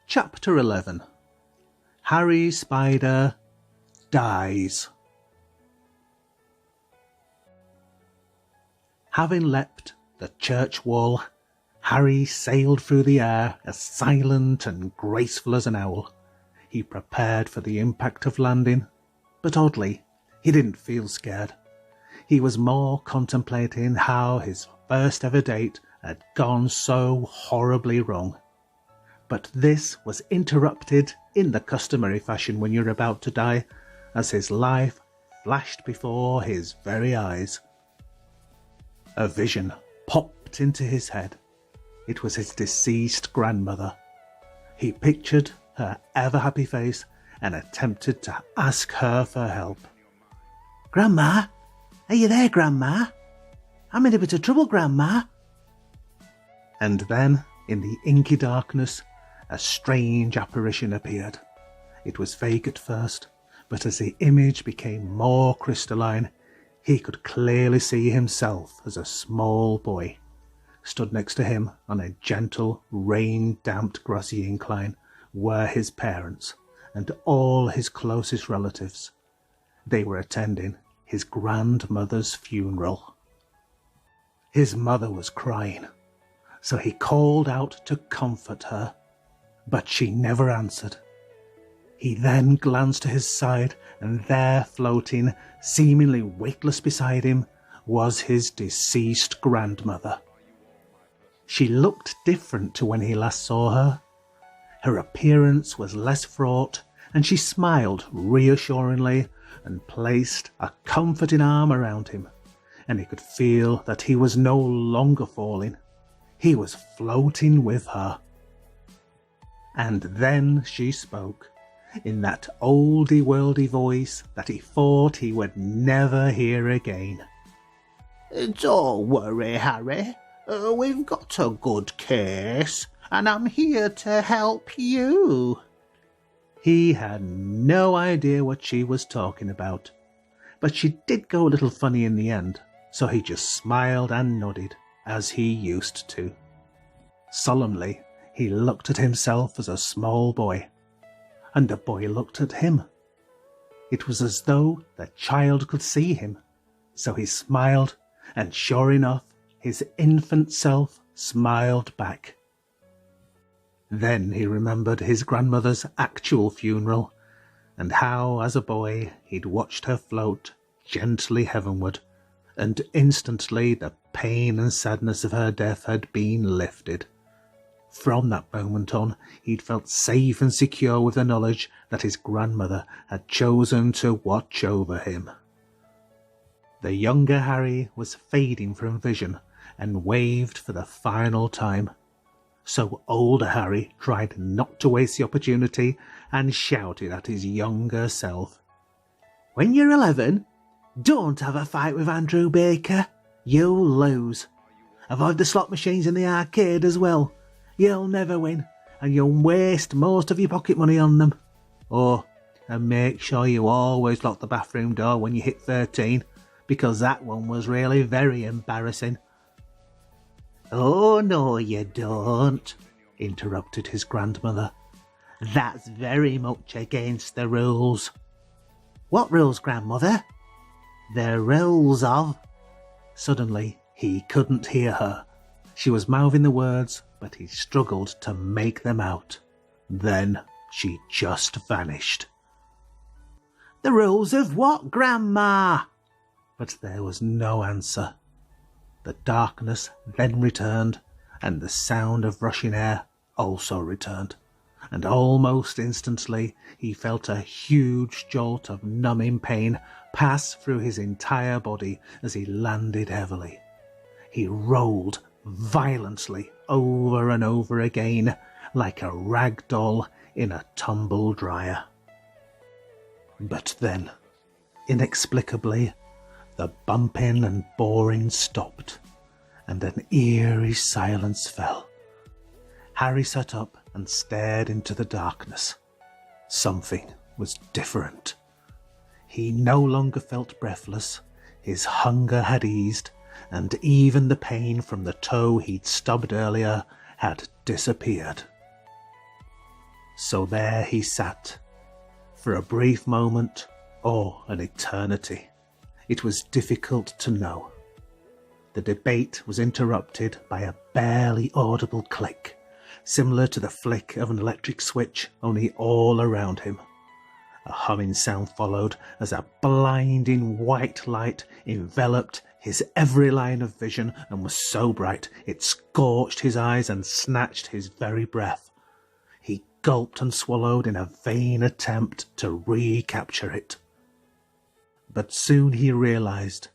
Chapter 11. Harry Spyder dies. Having leapt the church wall, Harry sailed through the air as silent and graceful as an owl. He prepared for the impact of landing, but oddly, he didn't feel scared. He was more contemplating how his first ever date had gone so horribly wrong. But this was interrupted in the customary fashion when you're about to die, as his life flashed before his very eyes. A vision popped into his head. It was his deceased grandmother. He pictured her ever-happy face and attempted to ask her for help. "Grandma? Are you there, Grandma? I'm in a bit of trouble, Grandma." And then, in the inky darkness, a strange apparition appeared. It was vague at first, but as the image became more crystalline, he could clearly see himself as a small boy, stood next to him on a gentle, rain-damped grassy incline were his parents and all his closest relatives. They were attending his grandmother's funeral. His mother was crying, so he called out to comfort her, but she never answered. He then glanced to his side, and there, floating, seemingly weightless beside him, was his deceased grandmother. She looked different to when he last saw her. Her appearance was less fraught, and she smiled reassuringly and placed a comforting arm around him, and he could feel that he was no longer falling. He was floating with her. And then she spoke, in that oldie-worldy voice that he thought he would never hear again. "Don't worry, Harry. We've got a good case, and I'm here to help you." He had no idea what she was talking about, but she did go a little funny in the end, so he just smiled and nodded, as he used to. Solemnly, he looked at himself as a small boy, and the boy looked at him. It was as though the child could see him, so he smiled, and sure enough, his infant self smiled back. Then he remembered his grandmother's actual funeral, and how, as a boy, he'd watched her float gently heavenward, and instantly the pain and sadness of her death had been lifted. From that moment on, he'd felt safe and secure with the knowledge that his grandmother had chosen to watch over him. The younger Harry was fading from vision and waved for the final time. So older Harry tried not to waste the opportunity and shouted at his younger self. "When you're 11, don't have a fight with Andrew Baker. You'll lose. Avoid the slot machines in the arcade as well. You'll never win, and you'll waste most of your pocket money on them. And make sure you always lock the bathroom door when you hit 13, because that one was really very embarrassing." "Oh, no, you don't," interrupted his grandmother. "That's very much against the rules." "What rules, Grandmother?" "The rules of—" Suddenly, he couldn't hear her. She was mouthing the words, but he struggled to make them out. Then she just vanished. "The rules of what, Grandma?" But there was no answer. The darkness then returned, and the sound of rushing air also returned, and almost instantly he felt a huge jolt of numbing pain pass through his entire body as he landed heavily. He rolled violently over and over again, like a rag doll in a tumble dryer. But then, inexplicably, the bumping and boring stopped, and an eerie silence fell. Harry sat up and stared into the darkness. Something was different. He no longer felt breathless, his hunger had eased, and even the pain from the toe he'd stubbed earlier had disappeared. So there he sat, for a brief moment or an eternity. It was difficult to know. The debate was interrupted by a barely audible click, similar to the flick of an electric switch, only all around him. A humming sound followed as a blinding white light enveloped his every line of vision and was so bright it scorched his eyes and snatched his very breath. He gulped and swallowed in a vain attempt to recapture it. But soon he realized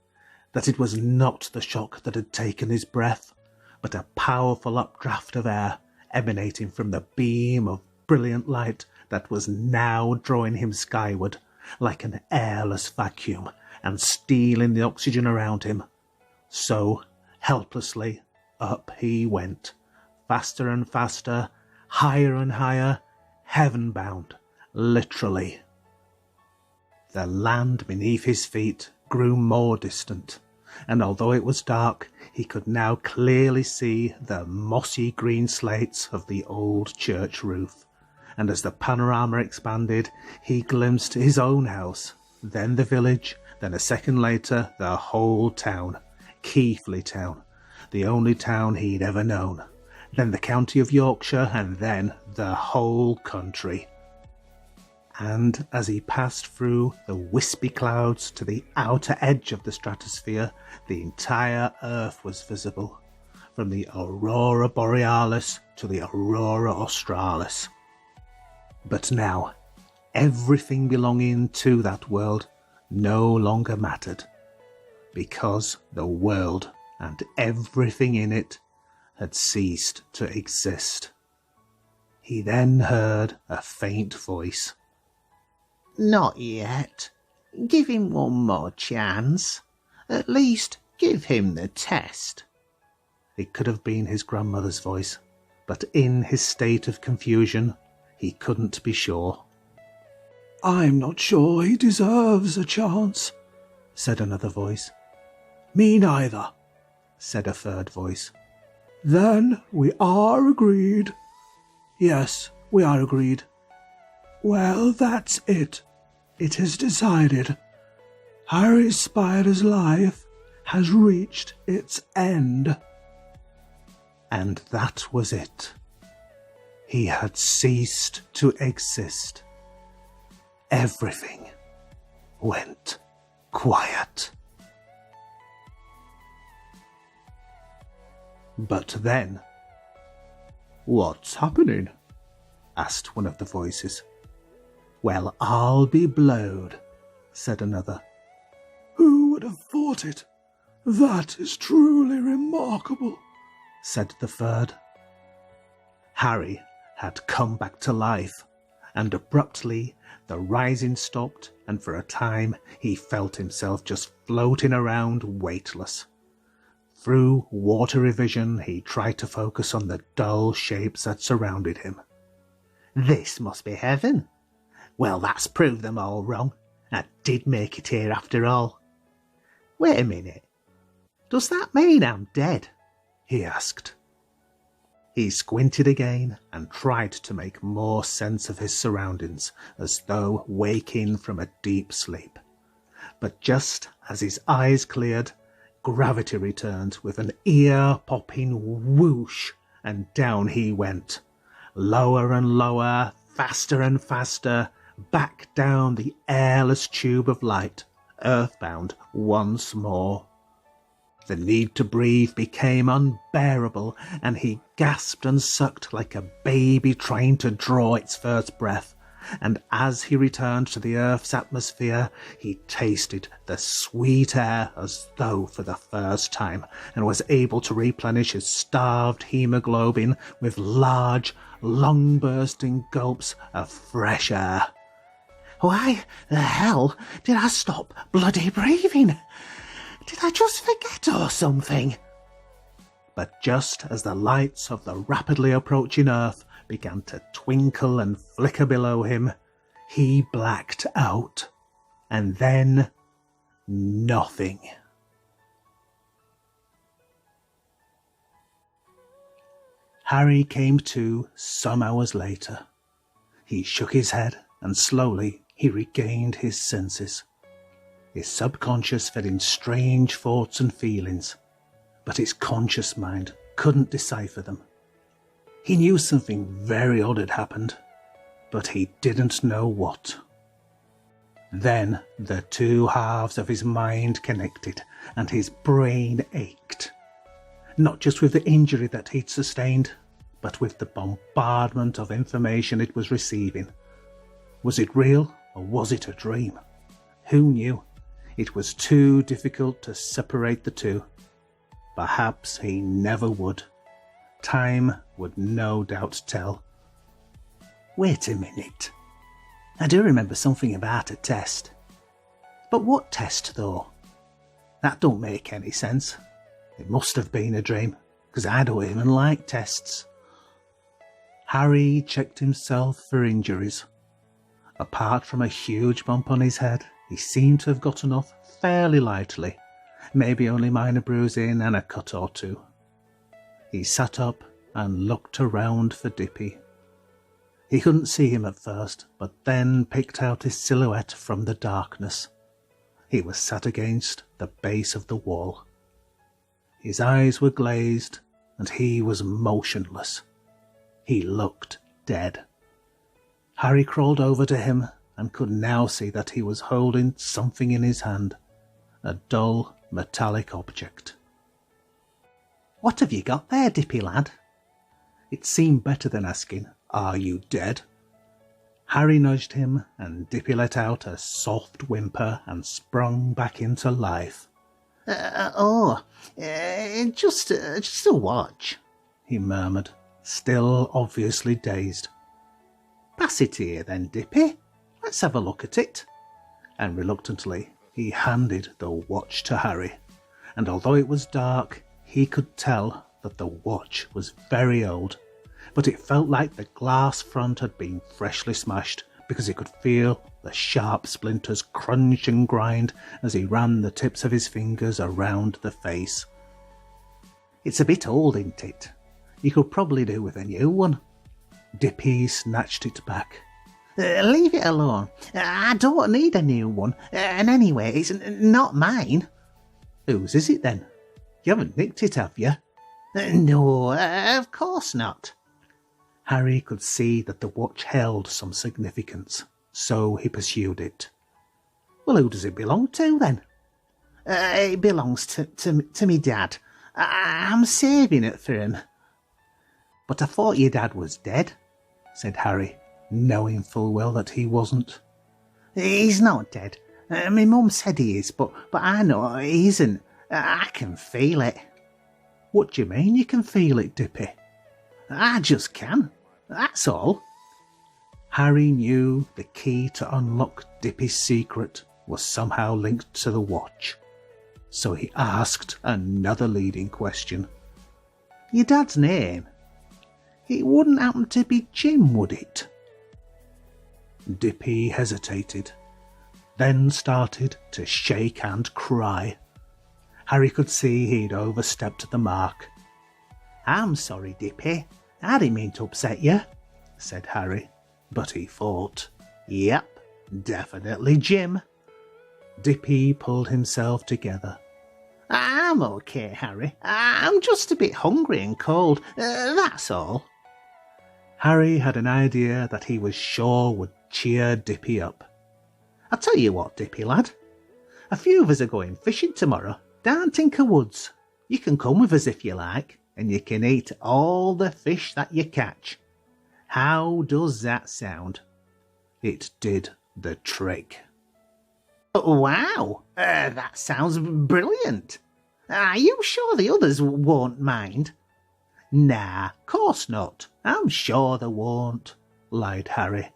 that it was not the shock that had taken his breath, but a powerful updraft of air emanating from the beam of brilliant light that was now drawing him skyward like an airless vacuum and stealing the oxygen around him. So, helplessly, up he went, faster and faster, higher and higher, heaven-bound, literally. The land beneath his feet grew more distant, and although it was dark, he could now clearly see the mossy green slates of the old church roof, and as the panorama expanded, he glimpsed his own house, then the village, then a second later the whole town, Keighley Town, the only town he'd ever known, then the county of Yorkshire, and then the whole country. And as he passed through the wispy clouds to the outer edge of the stratosphere, the entire earth was visible, from the Aurora Borealis to the Aurora Australis. But now, everything belonging to that world no longer mattered, because the world and everything in it had ceased to exist. He then heard a faint voice. "Not yet. Give him one more chance. At least give him the test." It could have been his grandmother's voice, but in his state of confusion, he couldn't be sure. "I'm not sure he deserves a chance," said another voice. "Me neither," said a third voice. "Then we are agreed." "Yes, we are agreed." "Well, that's it. It is decided. Harry Spyder's life has reached its end." And that was it. He had ceased to exist. Everything went quiet. But then, "What's happening?" asked one of the voices. "Well, I'll be blowed," said another. "Who would have thought it? That is truly remarkable," said the third. Harry had come back to life, and abruptly the rising stopped, and for a time he felt himself just floating around weightless. Through watery vision he tried to focus on the dull shapes that surrounded him. "This must be heaven. Well, that's proved them all wrong. I did make it here after all. Wait a minute. Does that mean I'm dead?" he asked. He squinted again and tried to make more sense of his surroundings, as though waking from a deep sleep. But just as his eyes cleared, gravity returned with an ear-popping whoosh, and down he went, lower and lower, faster and faster, back down the airless tube of light, earthbound once more. The need to breathe became unbearable, and he gasped and sucked like a baby trying to draw its first breath. And as he returned to the Earth's atmosphere, he tasted the sweet air as though for the first time, and was able to replenish his starved hemoglobin with large, long-bursting gulps of fresh air. Why the hell did I stop bloody breathing? Did I just forget or something? But just as the lights of the rapidly approaching Earth began to twinkle and flicker below him, he blacked out. And then nothing. Harry came to some hours later. He shook his head, and slowly he regained his senses. His subconscious fed in strange thoughts and feelings, but his conscious mind couldn't decipher them. He knew something very odd had happened, but he didn't know what. Then the two halves of his mind connected, and his brain ached. Not just with the injury that he'd sustained, but with the bombardment of information it was receiving. Was it real, or was it a dream? Who knew? It was too difficult to separate the two. Perhaps he never would. Time would no doubt tell. Wait a minute. I do remember something about a test. But what test, though? That don't make any sense. It must have been a dream, because I don't even like tests. Harry checked himself for injuries. Apart from a huge bump on his head, he seemed to have gotten off fairly lightly, maybe only minor bruising and a cut or two. He sat up and looked around for Dippy. He couldn't see him at first, but then picked out his silhouette from the darkness. He was sat against the base of the wall. His eyes were glazed, and he was motionless. He looked dead. Harry crawled over to him and could now see that he was holding something in his hand, a dull, metallic object. What have you got there, Dippy lad? It seemed better than asking, "Are you dead?" Harry nudged him, and Dippy let out a soft whimper and sprung back into life. Just a watch, he murmured, still obviously dazed. Pass it here then, Dippy. Let's have a look at it. And reluctantly he handed the watch to Harry, and although it was dark, he could tell that the watch was very old, but it felt like the glass front had been freshly smashed, because he could feel the sharp splinters crunch and grind as he ran the tips of his fingers around the face. It's a bit old, isn't it? You could probably do with a new one. Dippy snatched it back. Leave it alone. I don't need a new one. And anyway, it's not mine. Whose is it then? You haven't nicked it, have you? No, of course not. Harry could see that the watch held some significance, so he pursued it. Well, who does it belong to, then? It belongs to me dad. I'm saving it for him. But I thought your dad was dead, said Harry, knowing full well that he wasn't. He's not dead. My mum said he is, but I know he isn't. I can feel it. What do you mean you can feel it, Dippy? I just can. That's all. Harry knew the key to unlock Dippy's secret was somehow linked to the watch, so he asked another leading question. Your dad's name? It wouldn't happen to be Jim, would it? Dippy hesitated, then started to shake and cry. Harry could see he'd overstepped the mark. I'm sorry, Dippy. I didn't mean to upset you, said Harry, but he thought, Yep, definitely Jim. Dippy pulled himself together. I'm okay, Harry. I'm just a bit hungry and cold, that's all. Harry had an idea that he was sure would cheer Dippy up. I'll tell you what, Dippy lad. A few of us are going fishing tomorrow, down Tinker Woods. You can come with us if you like, and you can eat all the fish that you catch. How does that sound? It did the trick. Wow, that sounds brilliant. Are you sure the others won't mind? Nah, course not. I'm sure they won't, lied Harry.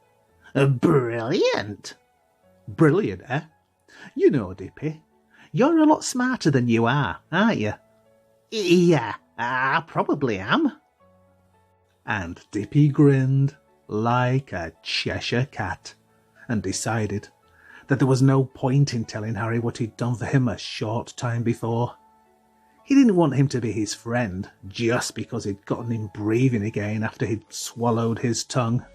Brilliant. Brilliant, eh? You know, Dippy, you're a lot smarter than you are, aren't you? Yeah, I probably am. And Dippy grinned like a Cheshire cat and decided that there was no point in telling Harry what he'd done for him a short time before. He didn't want him to be his friend just because he'd gotten him breathing again after he'd swallowed his tongue.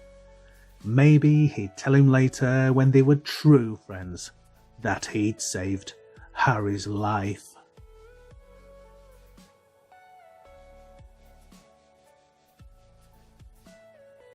Maybe he'd tell him later, when they were true friends, that he'd saved Harry's life.